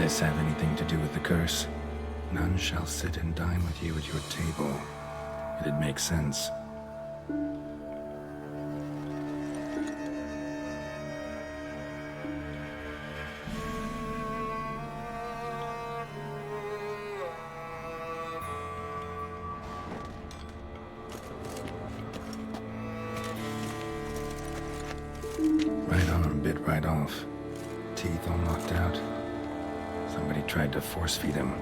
this have anything to do with the curse? None shall sit and dine with you at your table. It'd make sense. Right arm bit right off. Teeth all knocked out. Somebody tried to force feed him.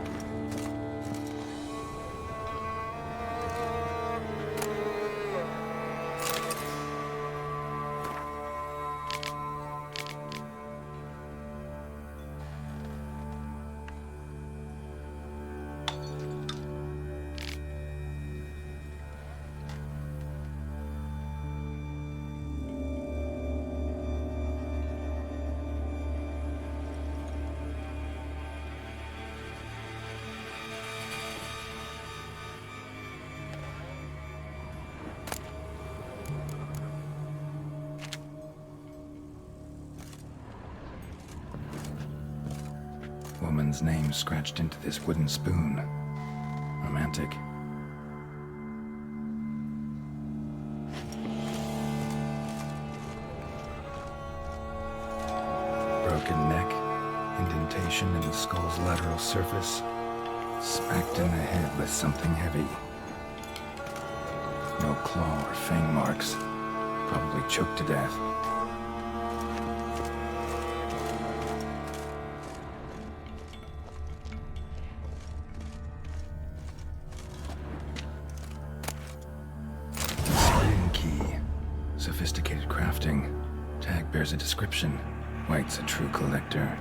Woman's name scratched into this wooden spoon. Romantic. Broken neck, indentation in the skull's lateral surface, smacked in the head with something heavy. No claw or fang marks. Probably choked to death. Sophisticated crafting. Tag bears a description. White's a true collector.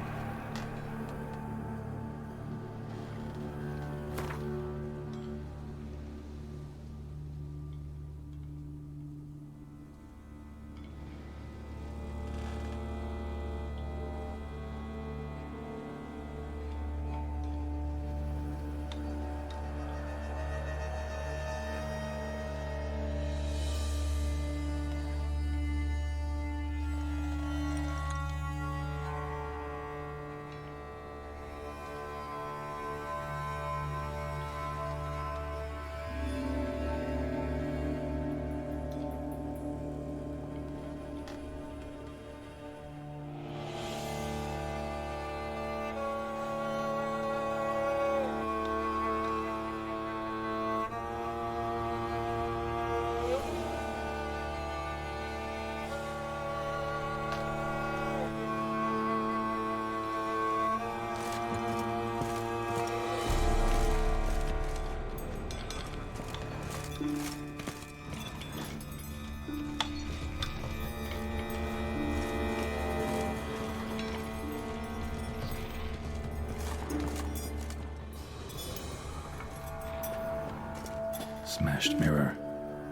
Smashed mirror,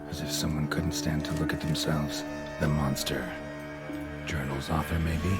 as if someone couldn't stand to look at themselves. The monster. Journal's author, maybe?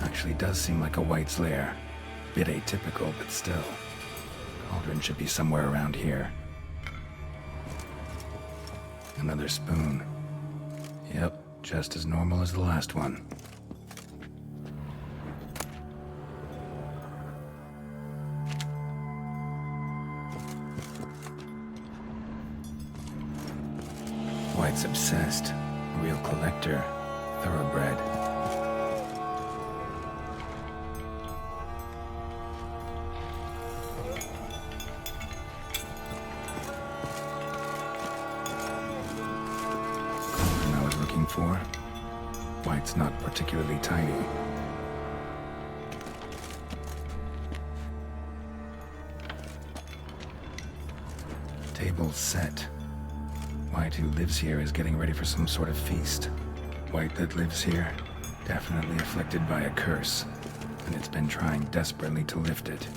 Actually does seem like a White's lair. Bit atypical, but still. Cauldron should be somewhere around here. Another spoon. Yep, just as normal as the last one. White's obsessed. Real collector. Thoroughbred. For. White's not particularly tiny. Table's set. White, who lives here, is getting ready for some sort of feast. White that lives here, definitely afflicted by a curse, and it's been trying desperately to lift it.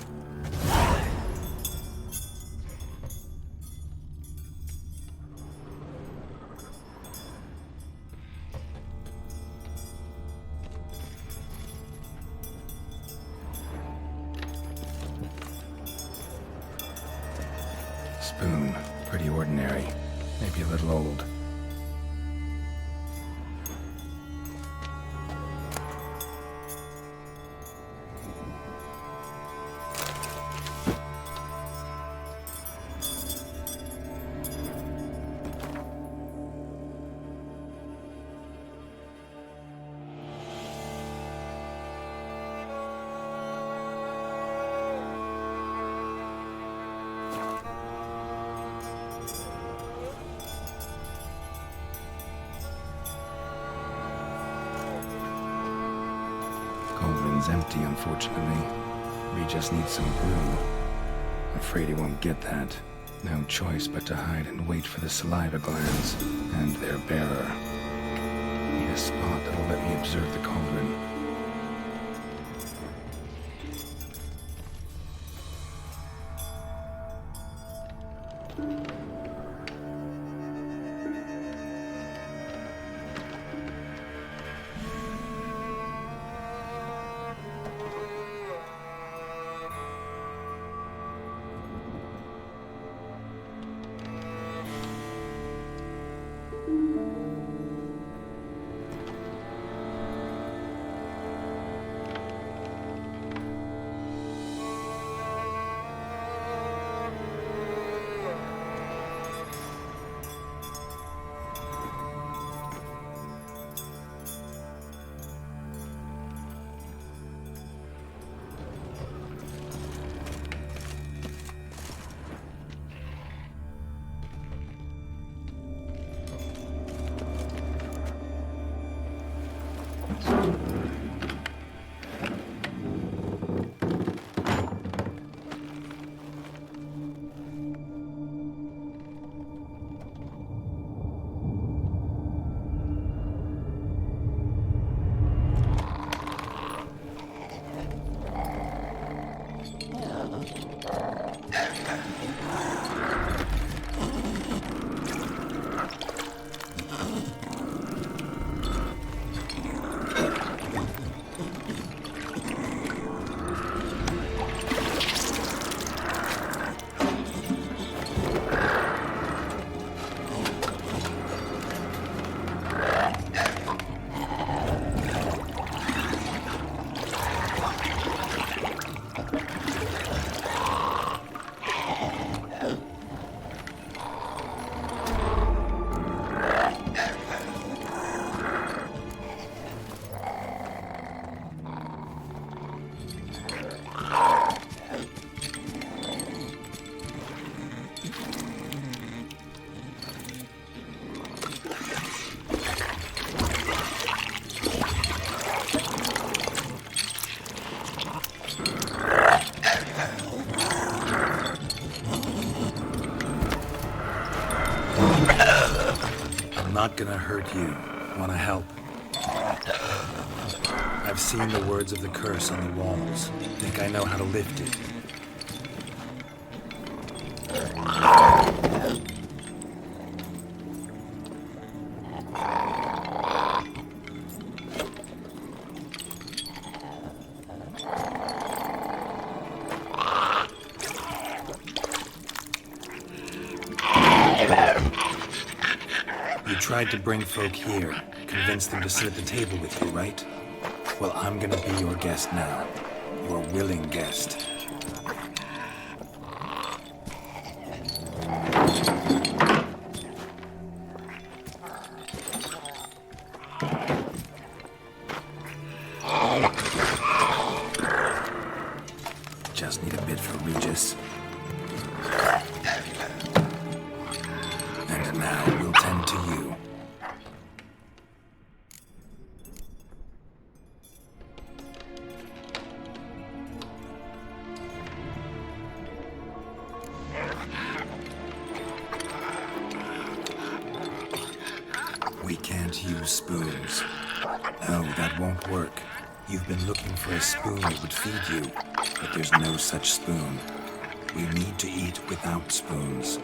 Spoon, pretty ordinary, maybe a little old. Cauldron's empty, unfortunately. We just need some glue. Afraid he won't get that. No choice but to hide and wait for the saliva glands and their bearer. Need a spot that'll let me observe the cauldron. Not gonna hurt you. Wanna help? I've seen the words of the curse on the walls. Think I know how to lift it. You tried to bring folk here, convince them to sit at the table with you, right? Well, I'm gonna be your guest now. Your willing guest. Just need a bit for Regis. And now we'll tend to you. can't use spoons. No, that won't work. You've been looking for a spoon that would feed you, but there's no such spoon. We need to eat without spoons.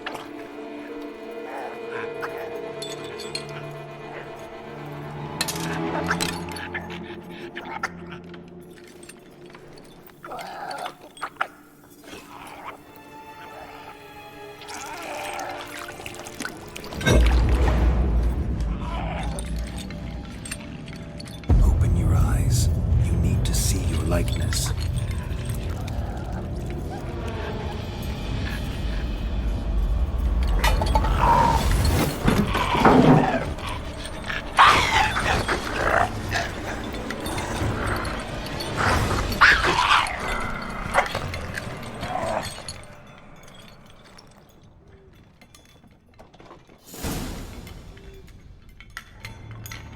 Open your eyes. You need to see your likeness.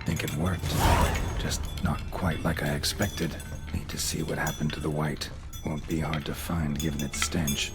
Think it worked. Just not quite like I expected. Need to see what happened to the white. Won't be hard to find given its stench.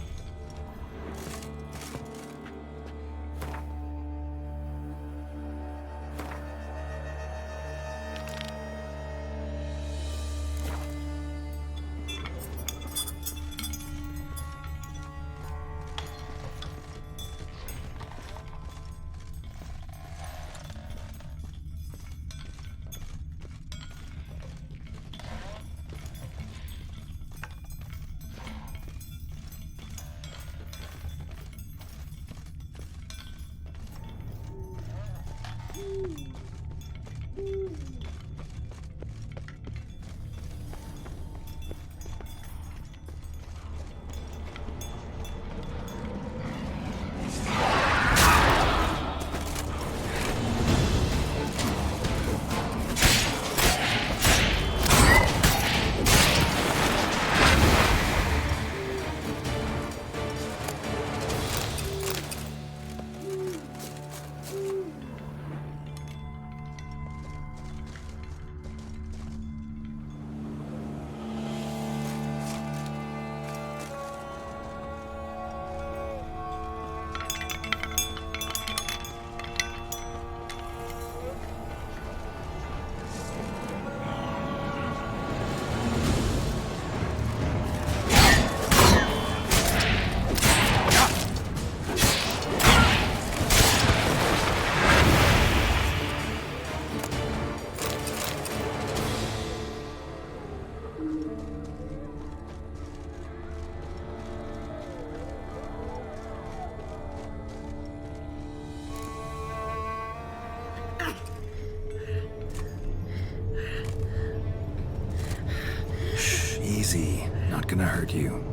Easy. Not gonna hurt you.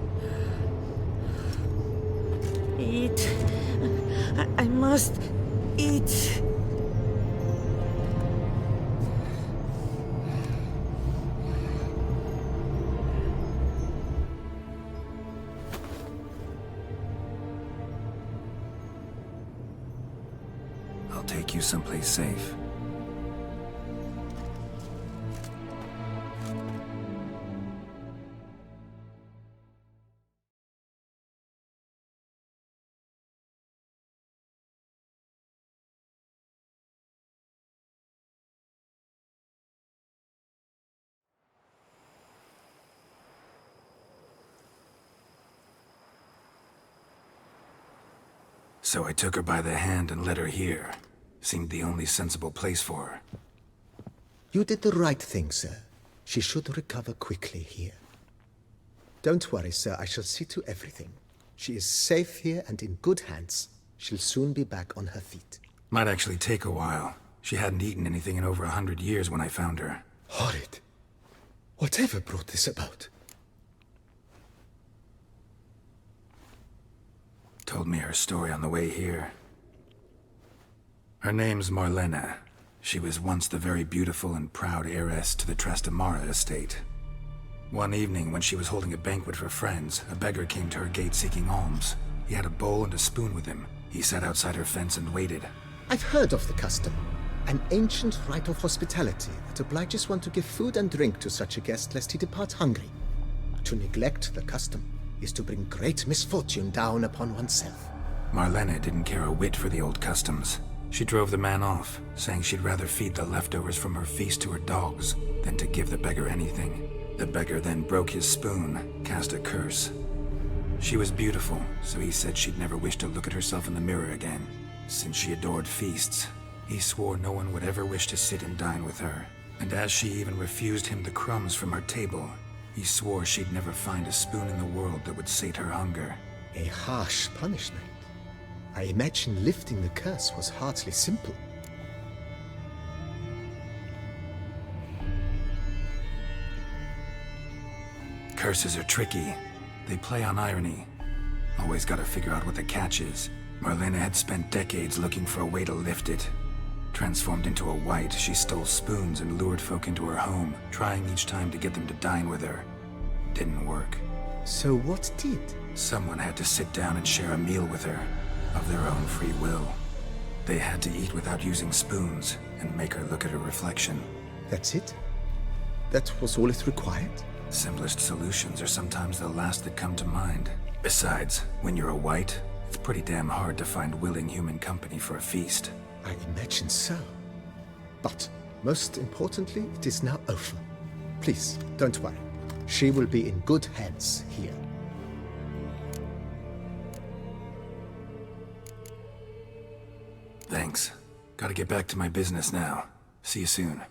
Eat. I must eat. I'll take you someplace safe. So I took her by the hand and led her here. Seemed the only sensible place for her. You did the right thing, sir. She should recover quickly here. Don't worry, sir. I shall see to everything. She is safe here and in good hands. She'll soon be back on her feet. Might actually take a while. She hadn't eaten anything in over 100 years when I found her. Horrid. Whatever brought this about? Told me her story on the way here. Her name's Marlena. She was once the very beautiful and proud heiress to the Trastamara estate. One evening, when she was holding a banquet for friends, a beggar came to her gate seeking alms. He had a bowl and a spoon with him. He sat outside her fence and waited. I've heard of the custom. An ancient rite of hospitality that obliges one to give food and drink to such a guest lest he depart hungry. To neglect the custom is to bring great misfortune down upon oneself. Marlena didn't care a whit for the old customs. She drove the man off, saying she'd rather feed the leftovers from her feast to her dogs than to give the beggar anything. The beggar then broke his spoon, cast a curse. She was beautiful, so he said she'd never wish to look at herself in the mirror again. Since she adored feasts, he swore no one would ever wish to sit and dine with her. And as she even refused him the crumbs from her table, he swore she'd never find a spoon in the world that would sate her hunger. A harsh punishment. I imagine lifting the curse was hardly simple. Curses are tricky. They play on irony. Always gotta figure out what the catch is. Marlena had spent decades looking for a way to lift it. Transformed into a wight, she stole spoons and lured folk into her home, trying each time to get them to dine with her. Didn't work. So what did? Someone had to sit down and share a meal with her, of their own free will. They had to eat without using spoons, and make her look at her reflection. That's it? That was all it required? Simplest solutions are sometimes the last that come to mind. Besides, when you're a wight, it's pretty damn hard to find willing human company for a feast. I imagine so. But, most importantly, it is now over. Please, don't worry. She will be in good hands here. Thanks. Gotta get back to my business now. See you soon.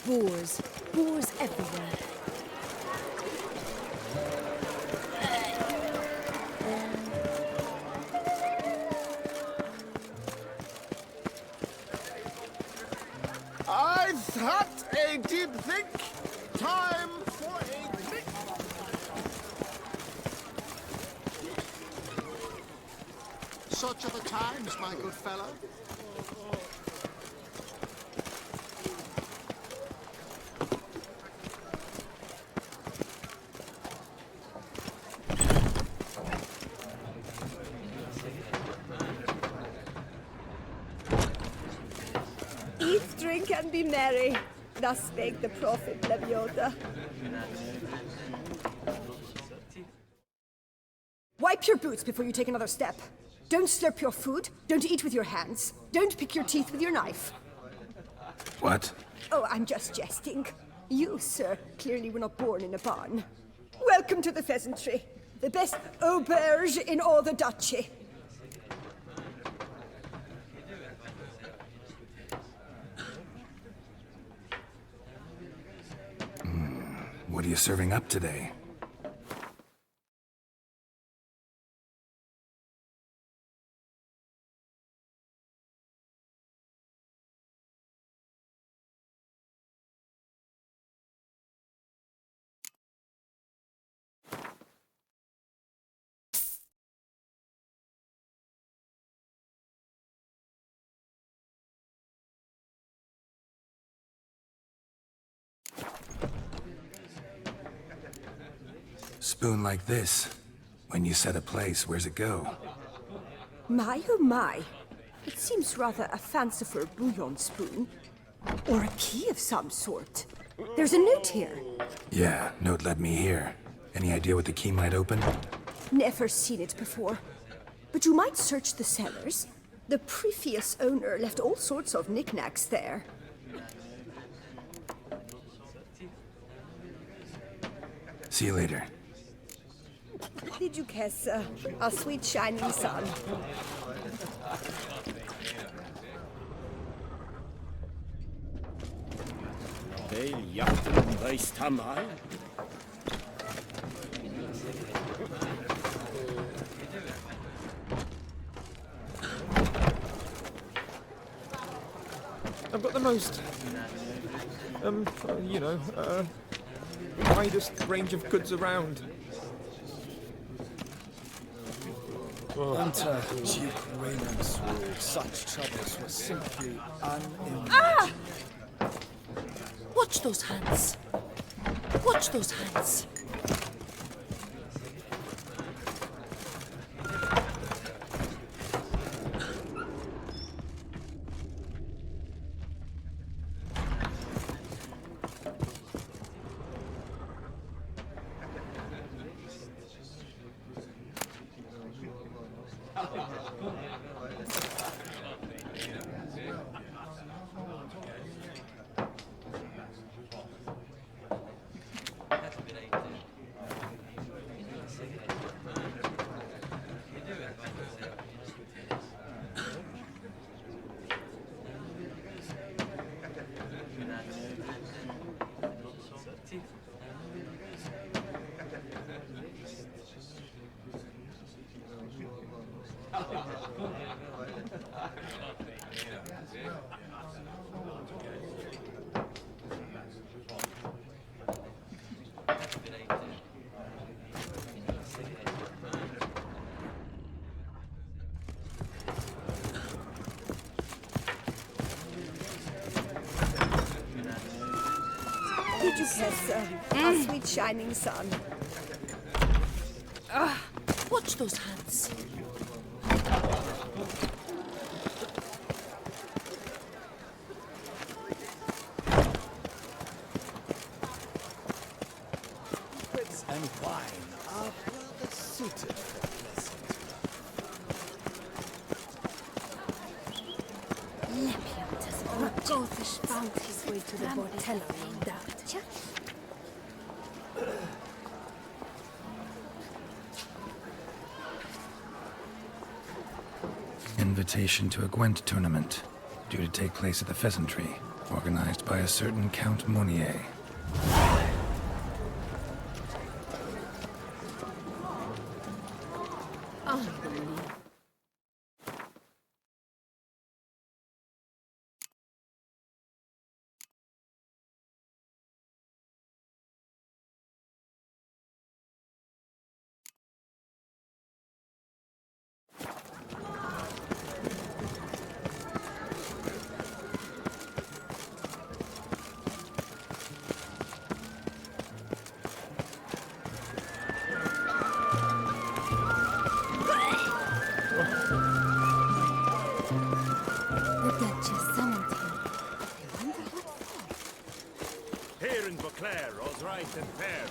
Boars. Boars everywhere. I've had a deep think. Time for a drink. Such are the times, my good fellow. Eat, drink, and be merry. Thus spake the prophet Lebioda. Wipe your boots before you take another step. Don't slurp your food. Don't eat with your hands. Don't pick your teeth with your knife. What? Oh, I'm just jesting. You, sir, clearly were not born in a barn. Welcome to the Pheasantry, the best auberge in all the duchy. What are you serving up today? Spoon like this. When you set a place, where's it go? My, oh my. It seems rather a fanciful bouillon spoon. Or a key of some sort. There's a note here. Yeah, note led me here. Any idea what the key might open? Never seen it before. But you might search the cellars. The previous owner left all sorts of knickknacks there. See you later. Did you guess, our sweet shining sun? Veel jachten bij Stamai. I've got the most, widest range of goods around. Under Duke Raymond's rule, such troubles were simply unimaginable. Ah! Watch those hands. Watch those hands. Did you guess, our sweet shining sun? Watch those hands. And wine are rather suited for pleasant. Lepiantus or Goldfish found his way to the Bordello, no doubt. Invitation to a Gwent tournament, due to take place at the Pheasantry. organized by a certain Count Monnier. The Duchess summoned him. I wonder what for. Here in Beauclair, all's right and fair.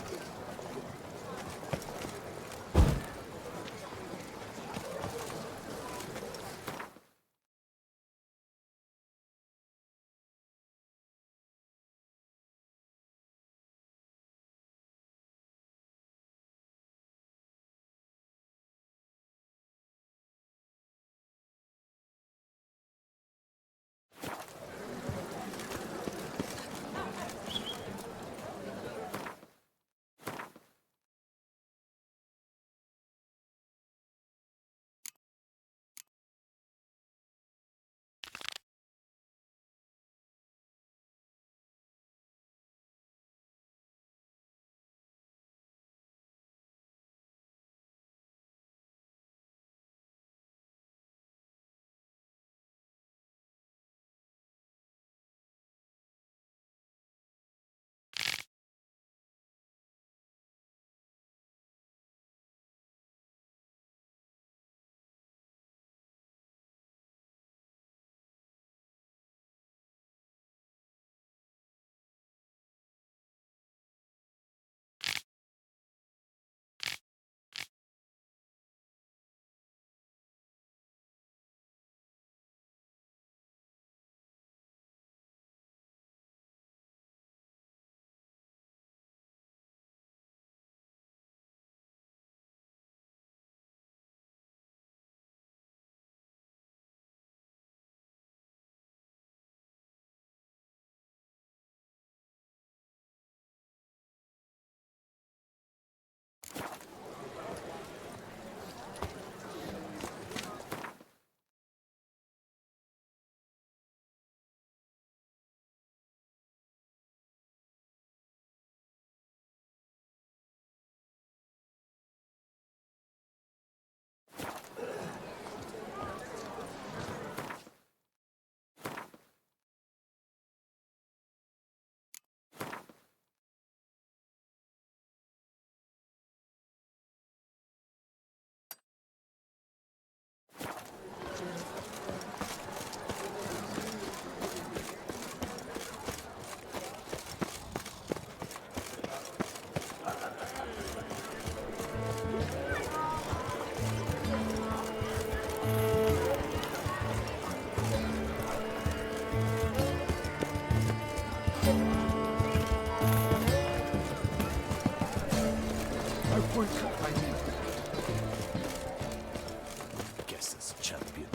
Guess that's a champion.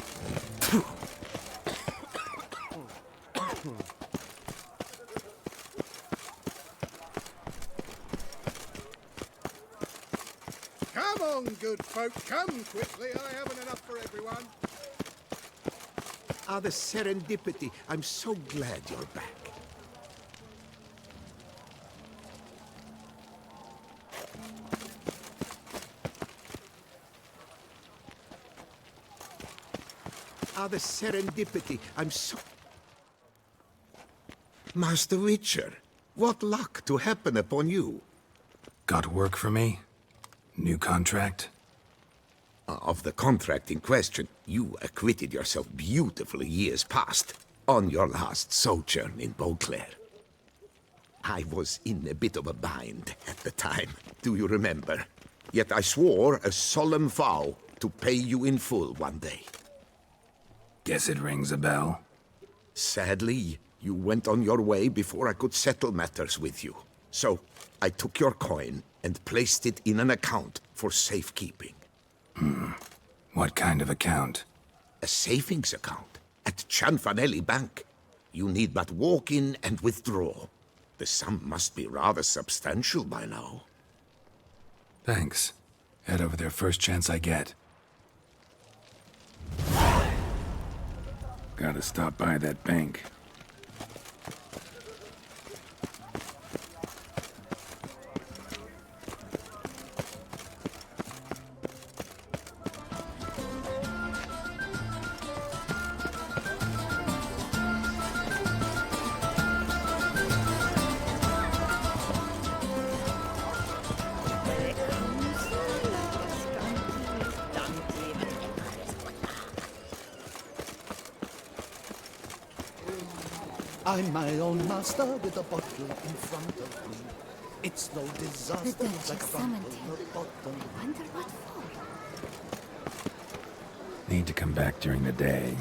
Come on, good folk, come quickly. I haven't enough for everyone. Ah, the serendipity. I'm so glad you're back. Ah, the serendipity. I'm so... Master Witcher, what luck to happen upon you. Got work for me? New contract? Of the contract in question, you acquitted yourself beautifully years past, on your last sojourn in Beauclair. I was in a bit of a bind at the time, do you remember? Yet I swore a solemn vow to pay you in full one day. Guess it rings a bell. Sadly, you went on your way before I could settle matters with you. So, I took your coin and placed it in an account for safekeeping. What kind of account? A savings account at Cianfanelli Bank. You need but walk in and withdraw. The sum must be rather substantial by now. Thanks. Head over there first chance I get. Gotta stop by that bank. I'm my own master with a bottle in front of me. It's no The disaster Duchess like summoned crumble him. the bottom. I wonder what for. Need to come back during the day.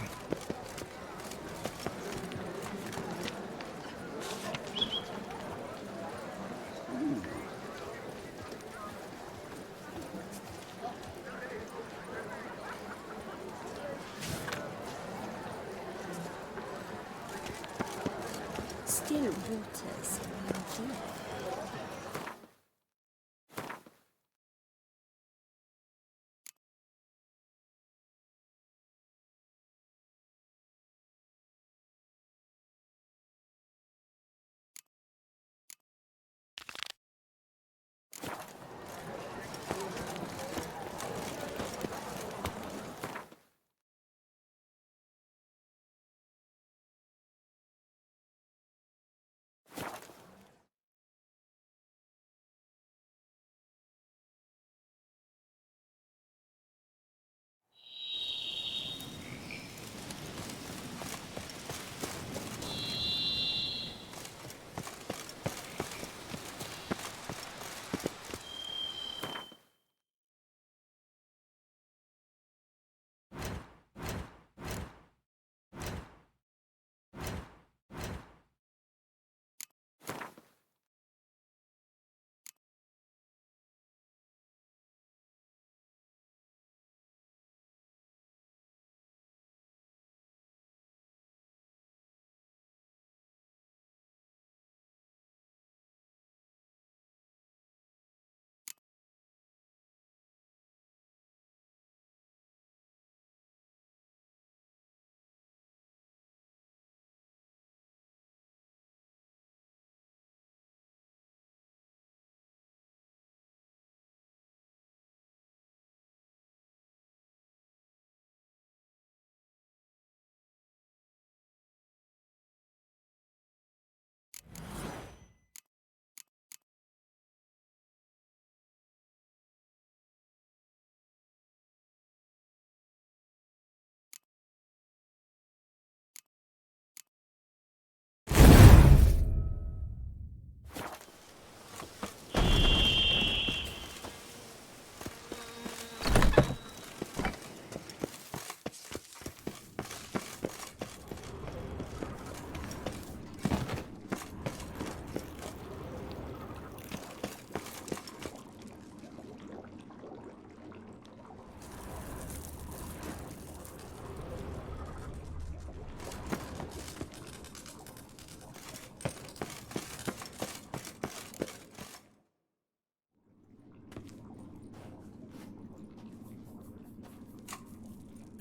Still waters indeed.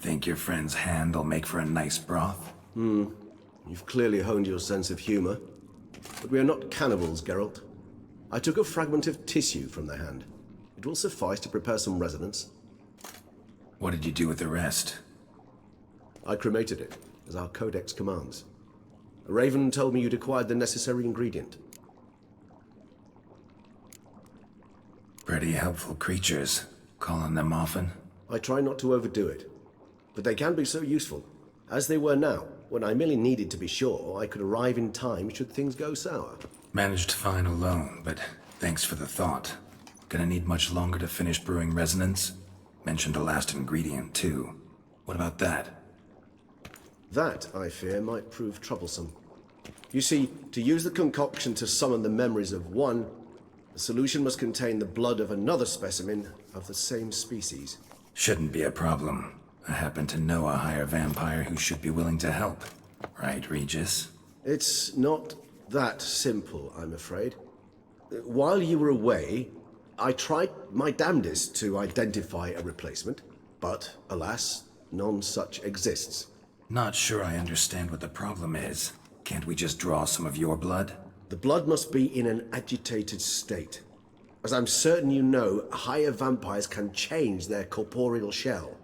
Think your friend's hand will make for a nice broth? You've clearly honed your sense of humor. But we are not cannibals, Geralt. I took a fragment of tissue from the hand. It will suffice to prepare some resonance. What did you do with the rest? I cremated it, as our codex commands. A raven told me you'd acquired the necessary ingredient. Pretty helpful creatures. Calling them often? I try not to overdo it. But they can be so useful, as they were now, when I merely needed to be sure I could arrive in time should things go sour. Managed fine alone, but thanks for the thought. Gonna need much longer to finish brewing resonance? Mentioned a last ingredient, too. What about that? That, I fear, might prove troublesome. You see, to use the concoction to summon the memories of one, the solution must contain the blood of another specimen of the same species. Shouldn't be a problem. I happen to know a higher vampire who should be willing to help. Right, Regis? It's not that simple, I'm afraid. While you were away, I tried my damnedest to identify a replacement, but alas, none such exists. Not sure I understand what the problem is. Can't we just draw some of your blood? The blood must be in an agitated state. As I'm certain you know, higher vampires can change their corporeal shell.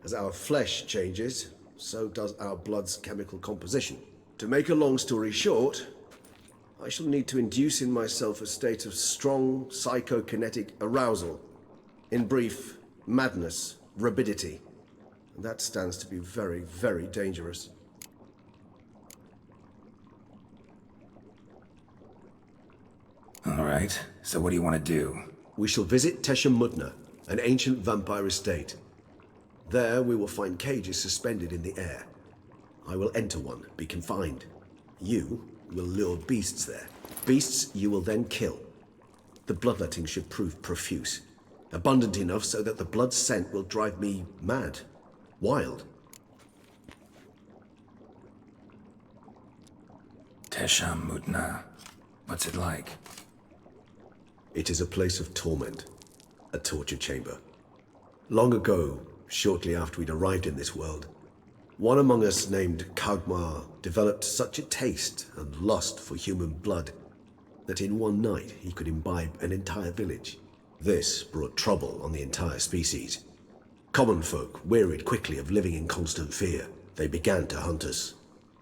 As our flesh changes, so does our blood's chemical composition. To make a long story short, I shall need to induce in myself a state of strong psychokinetic arousal. In brief, madness, rabidity. And that stands to be very, very dangerous. All right, so what do you want to do? We shall visit Tesha Mudna, an ancient vampire estate. There we will find cages suspended in the air. I will enter one, be confined. You will lure beasts there. Beasts you will then kill. The bloodletting should prove profuse. Abundant enough so that the blood scent will drive me mad. Wild. Tesha Mudna. What's it like? It is a place of torment. A torture chamber. Long ago, shortly after we'd arrived in this world, one among us named Kagmar developed such a taste and lust for human blood that in one night he could imbibe an entire village. This brought trouble on the entire species. Common folk wearied quickly of living in constant fear. They began to hunt us,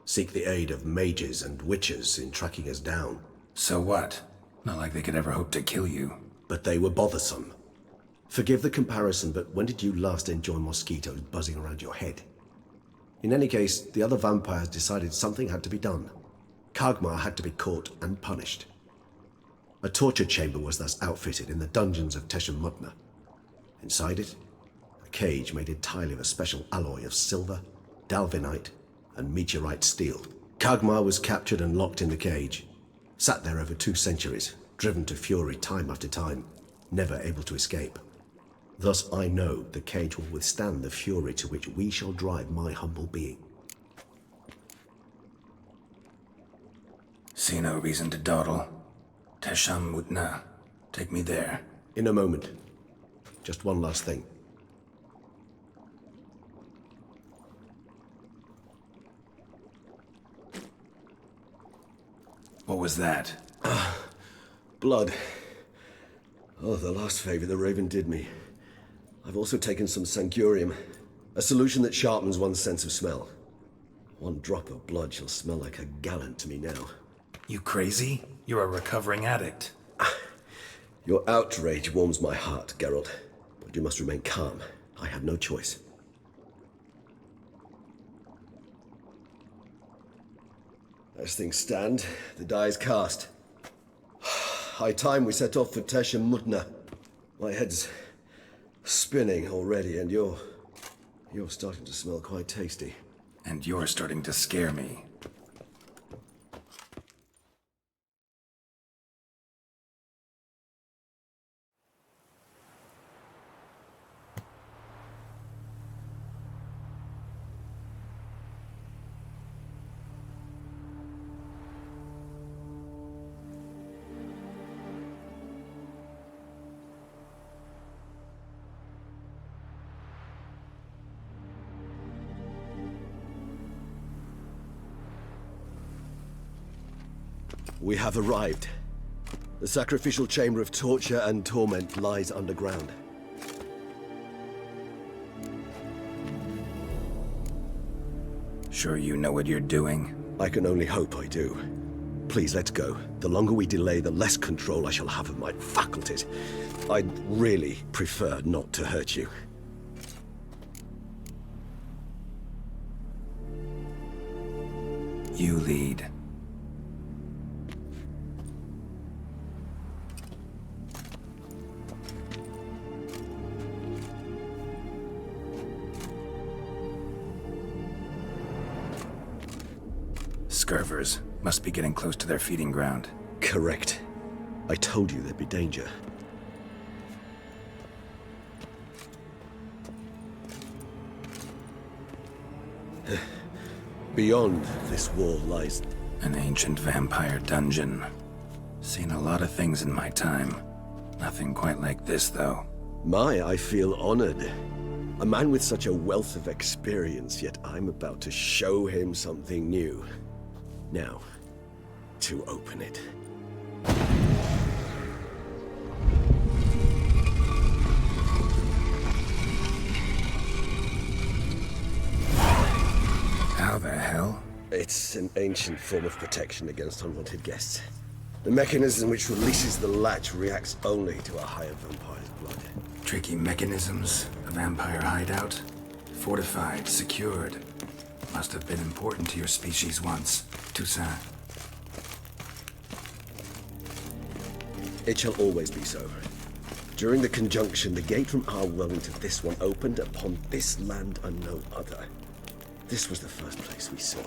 seek the aid of mages and witches in tracking us down. So what? Not like they could ever hope to kill you. But they were bothersome. Forgive the comparison, but when did you last enjoy mosquitoes buzzing around your head? In any case, the other vampires decided something had to be done. Kagmar had to be caught and punished. A torture chamber was thus outfitted in the dungeons of Tesha Mudna. Inside it, a cage made entirely of a special alloy of silver, dalvinite, and meteorite steel. Kagmar was captured and locked in the cage. Sat there over 2 centuries, driven to fury time after time, never able to escape. Thus I know the cage will withstand the fury to which we shall drive my humble being. See no reason to dawdle. Tesha Mudna. Take me there. In a moment. Just one last thing. What was that? Blood. Oh, the last favor the Raven did me. I've also taken some Sangurium, a solution that sharpens one's sense of smell. One drop of blood shall smell like a gallon to me now. You crazy? You're a recovering addict. Your outrage warms my heart, Geralt. But you must remain calm. I have no choice. As things stand, the die is cast. High time we set off for Tesha Mudna. My head's spinning already, and you're starting to smell quite tasty. And you're starting to scare me. We have arrived. The sacrificial chamber of torture and torment lies underground. Sure you know what you're doing? I can only hope I do. Please, let's go. The longer we delay, the less control I shall have of my faculties. I'd really prefer not to hurt you. You lead. Scurvers must be getting close to their feeding ground. Correct. I told you there'd be danger. Beyond this wall lies An ancient vampire dungeon. Seen a lot of things in my time. Nothing quite like this, though. I feel honored. A man with such a wealth of experience, yet I'm about to show him something new. Now, to open it. How the hell? It's an ancient form of protection against unwanted guests. The mechanism which releases the latch reacts only to a higher vampire's blood. Tricky mechanisms, a vampire hideout. Fortified, secured. Must have been important to your species once, Toussaint. It shall always be so. During the conjunction, the gate from our well into this one opened upon this land and no other. This was the first place we saw.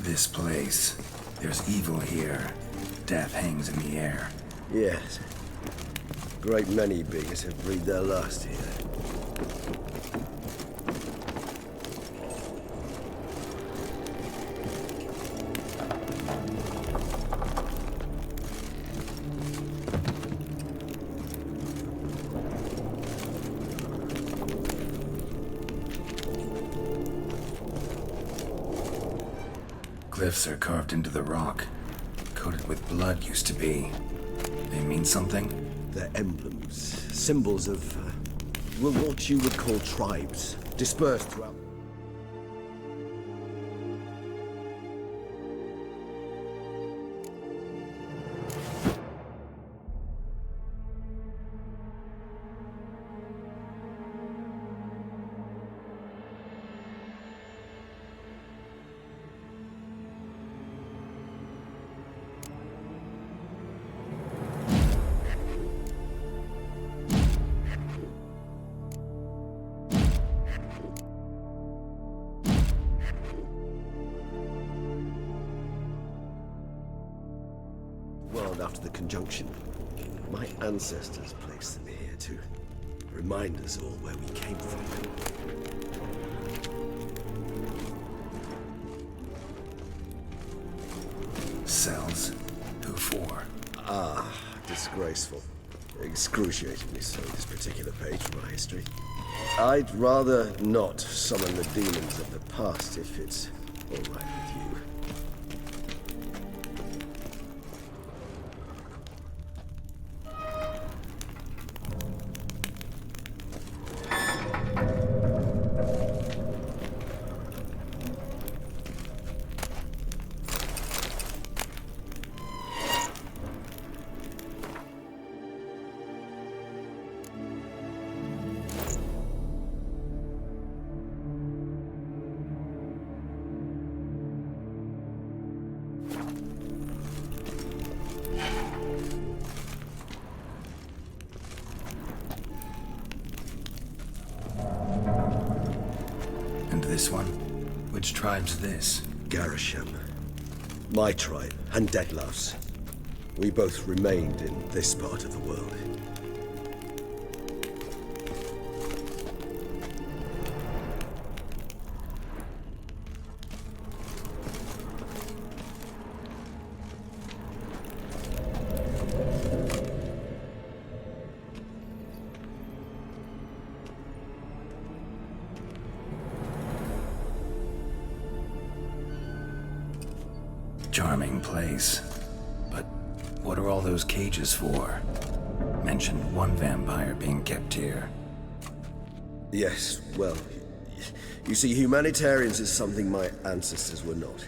This place. There's evil here. Death hangs in the air. Yes. Great many beings have breathed their last here. Glyphs are carved into the rock. Coated with blood used to be. They mean something? They're emblems, symbols of, well, what you would call tribes, dispersed throughout. World after the conjunction. My ancestors placed them here to remind us all where we came from. Cells? Who for? Ah, disgraceful. Excruciatingly so, this particular page from our history. I'd rather not summon the demons of the past if it's all right with you. this one? Which tribe's this? Garisham. My tribe, and Deadlough's. We both remained in this part of the world. Charming place. But what are all those cages for? Mentioned one vampire being kept here. Yes, well, you see, humanitarians is something my ancestors were not.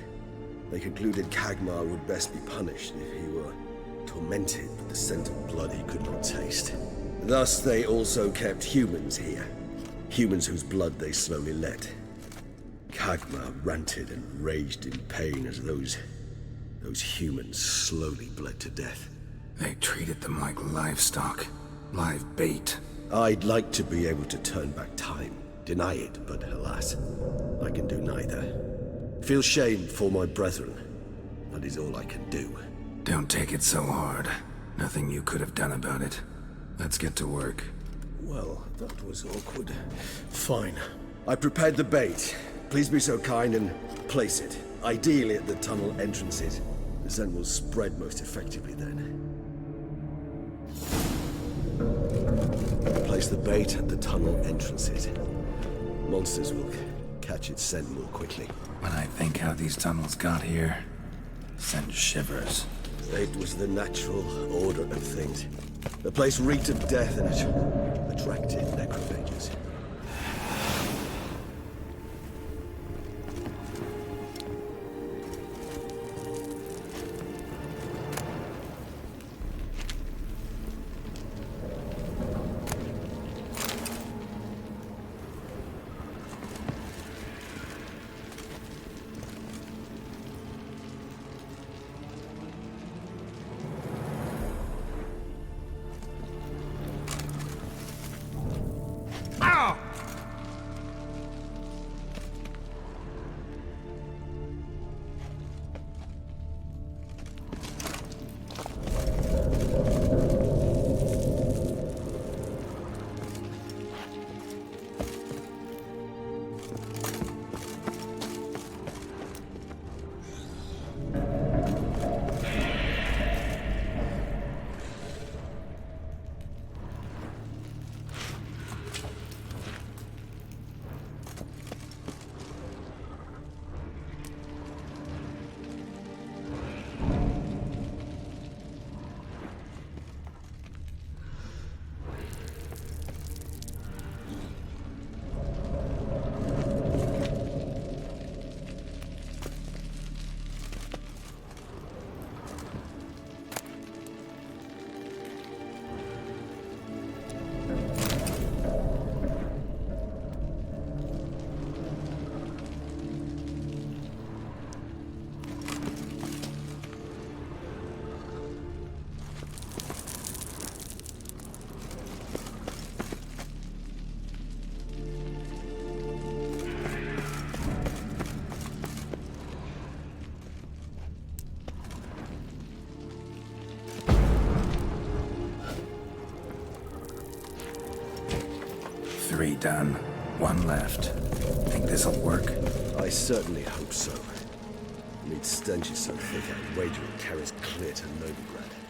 They concluded Kagmar would best be punished if he were tormented with the scent of blood he could not taste. Thus, they also kept humans here. Humans whose blood they slowly let. Kagmar ranted and raged in pain as those humans slowly bled to death. They treated them like livestock. Live bait. I'd like to be able to turn back time. Deny it, but alas, I can do neither. Feel shame for my brethren. That is all I can do. Don't take it so hard. Nothing you could have done about it. Let's get to work. Well, that was awkward. Fine. I prepared the bait. Please be so kind and place it. Ideally at the tunnel entrances. The scent will spread most effectively then. Place the bait at the tunnel entrances. Monsters will catch its scent more quickly. When I think how these tunnels got here, send shivers. It was the natural order of things. The place reeked of death and it attracted necrophages. Three done. One left. Think this'll work? I certainly hope so. Meat stench is so thick I'd wager it carries clear to Novigrad.